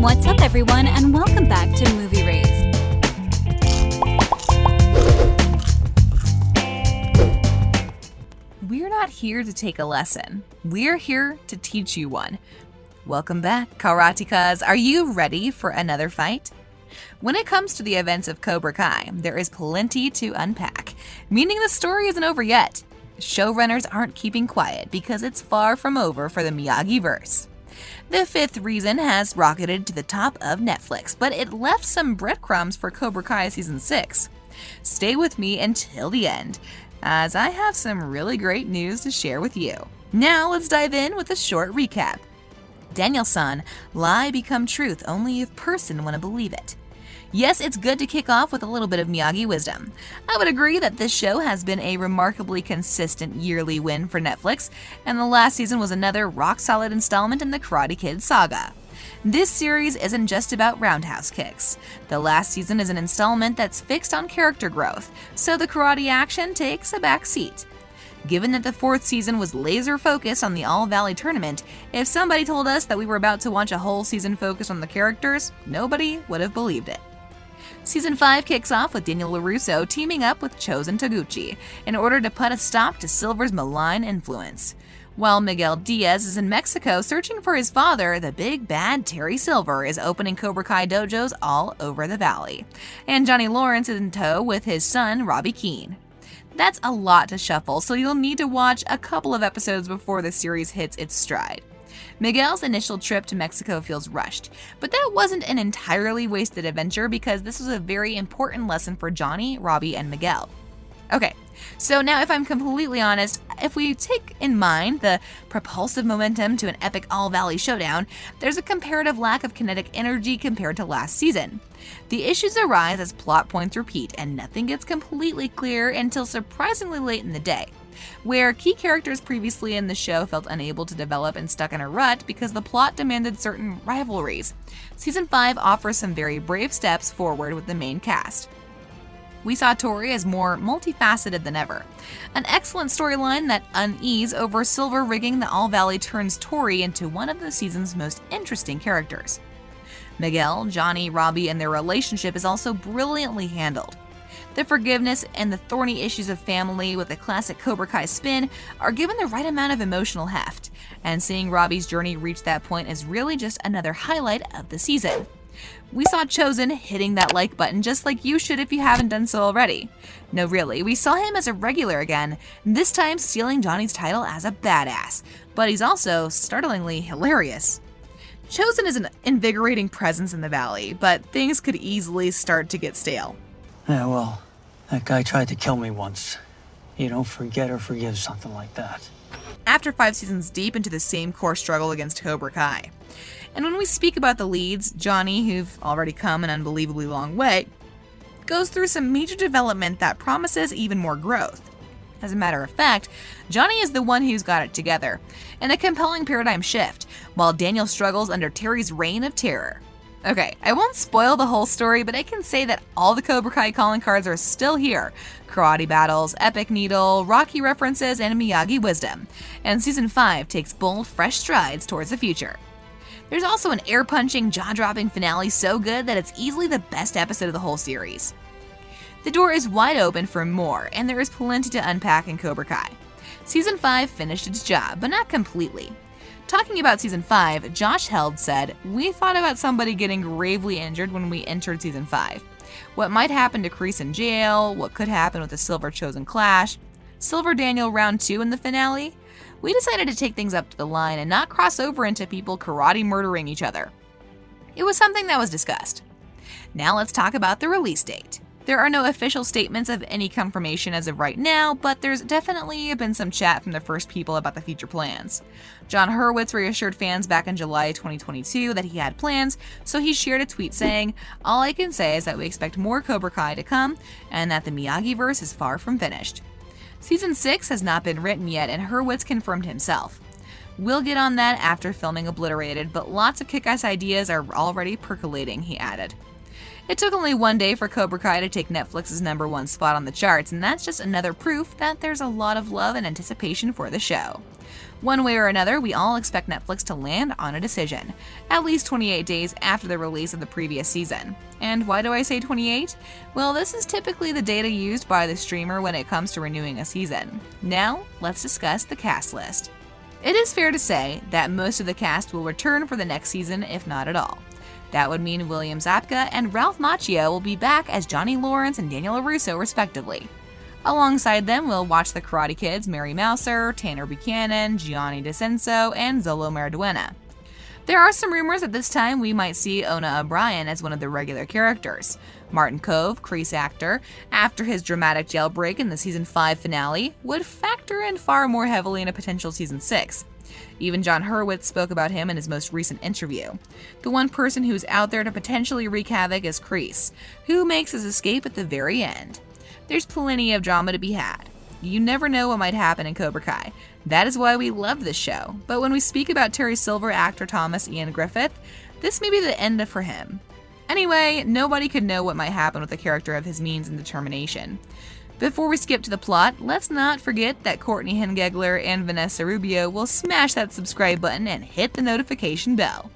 What's up, everyone, and welcome back to Movie Raised. We're not here to take a lesson. We're here to teach you one. Welcome back, Karatekas. Are you ready for another fight? When it comes to the events of Cobra Kai, there is plenty to unpack, meaning the story isn't over yet. Showrunners aren't keeping quiet because it's far from over for the Miyagi-verse. The fifth season has rocketed to the top of Netflix, but it left some breadcrumbs for Cobra Kai Season 6. Stay with me until the end, as I have some really great news to share with you. Now let's dive in with a short recap. Daniel-san, lie become truth only if person wanna believe it. Yes, it's good to kick off with a little bit of Miyagi wisdom. I would agree that this show has been a remarkably consistent yearly win for Netflix, and the last season was another rock-solid installment in the Karate Kid saga. This series isn't just about roundhouse kicks. The last season is an installment that's fixed on character growth, so the karate action takes a back seat. Given that the fourth season was laser-focused on the All-Valley tournament, if somebody told us that we were about to watch a whole season focused on the characters, nobody would have believed it. Season 5 kicks off with Daniel LaRusso teaming up with Chosen Taguchi in order to put a stop to Silver's malign influence. While Miguel Diaz is in Mexico searching for his father, the big bad Terry Silver is opening Cobra Kai dojos all over the valley. And Johnny Lawrence is in tow with his son, Robby Keene. That's a lot to shuffle, so you'll need to watch a couple of episodes before the series hits its stride. Miguel's initial trip to Mexico feels rushed, but that wasn't an entirely wasted adventure because this was a very important lesson for Johnny, Robby, and Miguel. Okay, so now if I'm completely honest, if we take in mind the propulsive momentum to an epic all-valley showdown, there's a comparative lack of kinetic energy compared to last season. The issues arise as plot points repeat and nothing gets completely clear until surprisingly late in the day. Where key characters previously in the show felt unable to develop and stuck in a rut because the plot demanded certain rivalries, Season 5 offers some very brave steps forward with the main cast. We saw Tori as more multifaceted than ever. An excellent storyline that unease over Silver rigging the All-Valley turns Tori into one of the season's most interesting characters. Miguel, Johnny, Robby, and their relationship is also brilliantly handled. The forgiveness and the thorny issues of family with a classic Cobra Kai spin are given the right amount of emotional heft, and seeing Robby's journey reach that point is really just another highlight of the season. We saw Chosen hitting that like button just like you should if you haven't done so already. No, really, we saw him as a regular again, this time stealing Johnny's title as a badass, but he's also startlingly hilarious. Chosen is an invigorating presence in the valley, but things could easily start to get stale. Yeah, well, that guy tried to kill me once. You don't forget or forgive something like that. After 5 seasons deep into the same core struggle against Cobra Kai. And when we speak about the leads, Johnny, who've already come an unbelievably long way, goes through some major development that promises even more growth. As a matter of fact, Johnny is the one who's got it together, and a compelling paradigm shift, while Daniel struggles under Terry's reign of terror. Okay, I won't spoil the whole story, but I can say that all the Cobra Kai calling cards are still here. Karate battles, epic needle, Rocky references, and Miyagi wisdom. And Season 5 takes bold, fresh strides towards the future. There's also an air-punching, jaw-dropping finale so good that it's easily the best episode of the whole series. The door is wide open for more, and there is plenty to unpack in Cobra Kai. Season 5 finished its job, but not completely. Talking about Season 5, Josh Held said, "We thought about somebody getting gravely injured when we entered Season 5. What might happen to Kreese in jail, what could happen with the Silver Chosen clash, Silver Daniel round 2 in the finale. We decided to take things up to the line and not cross over into people karate murdering each other. It was something that was discussed." Now let's talk about the release date. There are no official statements of any confirmation as of right now, but there's definitely been some chat from the first people about the future plans. John Hurwitz reassured fans back in July 2022 that he had plans, so he shared a tweet saying, "All I can say is that we expect more Cobra Kai to come, and that the Miyagi-verse is far from finished." Season 6 has not been written yet, and Hurwitz confirmed himself. "We'll get on that after filming Obliterated, but lots of kick-ass ideas are already percolating," he added. It took only one day for Cobra Kai to take Netflix's #1 spot on the charts, and that's just another proof that there's a lot of love and anticipation for the show. One way or another, we all expect Netflix to land on a decision, at least 28 days after the release of the previous season. And why do I say 28? Well, this is typically the data used by the streamer when it comes to renewing a season. Now, let's discuss the cast list. It is fair to say that most of the cast will return for the next season, if not at all. That would mean William Zabka and Ralph Macchio will be back as Johnny Lawrence and Daniel LaRusso, respectively. Alongside them, we'll watch the Karate Kids Mary Mouser, Tanner Buchanan, Gianni DeCenso, and Zolo Mariduena. There are some rumors that this time we might see Ona O'Brien as one of the regular characters. Martin Kove, Kreese actor, after his dramatic jailbreak in the Season 5 finale, would factor in far more heavily in a potential Season 6. Even John Hurwitz spoke about him in his most recent interview. The one person who's out there to potentially wreak havoc is Kreese, who makes his escape at the very end. There's plenty of drama to be had. You never know what might happen in Cobra Kai. That is why we love this show. But when we speak about Terry Silver actor Thomas Ian Griffith, this may be the end for him. Anyway, nobody could know what might happen with a character of his means and determination. Before we skip to the plot, let's not forget that Courtney Hengegler and Vanessa Rubio will smash that subscribe button and hit the notification bell.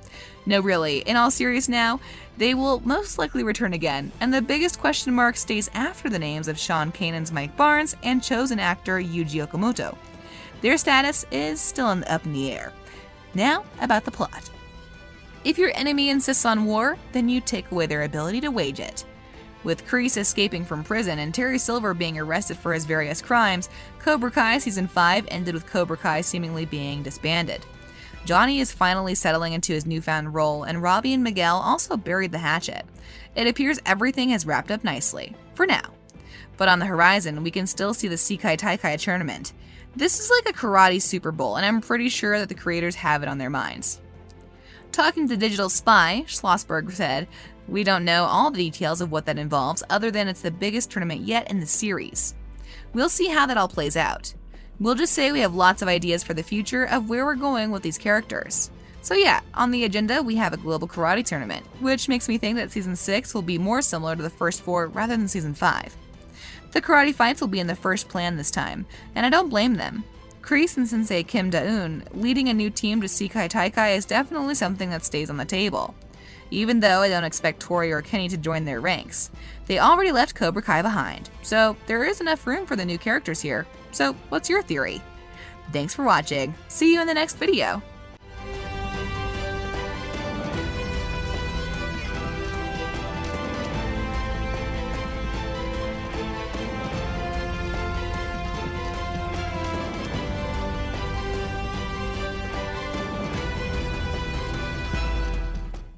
No, really, in all seriousness now, they will most likely return again, and the biggest question mark stays after the names of Sean Kanan's Mike Barnes and chosen actor Yuji Okamoto. Their status is still up in the air. Now, about the plot. If your enemy insists on war, then you take away their ability to wage it. With Kreese escaping from prison and Terry Silver being arrested for his various crimes, Cobra Kai Season 5 ended with Cobra Kai seemingly being disbanded. Johnny is finally settling into his newfound role, and Robby and Miguel also buried the hatchet. It appears everything has wrapped up nicely, for now. But on the horizon, we can still see the Sekai Taikai tournament. This is like a karate Super Bowl, and I'm pretty sure that the creators have it on their minds. Talking to Digital Spy, Schlossberg said, "We don't know all the details of what that involves, other than it's the biggest tournament yet in the series. We'll see how that all plays out. We'll just say we have lots of ideas for the future of where we're going with these characters." So yeah, on the agenda we have a global karate tournament, which makes me think that Season 6 will be more similar to the first 4 rather than Season 5. The karate fights will be in the first plan this time, and I don't blame them. Kreese and Sensei Kim Da-eun leading a new team to Sekai Taikai is definitely something that stays on the table. Even though I don't expect Tori or Kenny to join their ranks. They already left Cobra Kai behind, so there is enough room for the new characters here. So what's your theory? Thanks for watching. See you in the next video.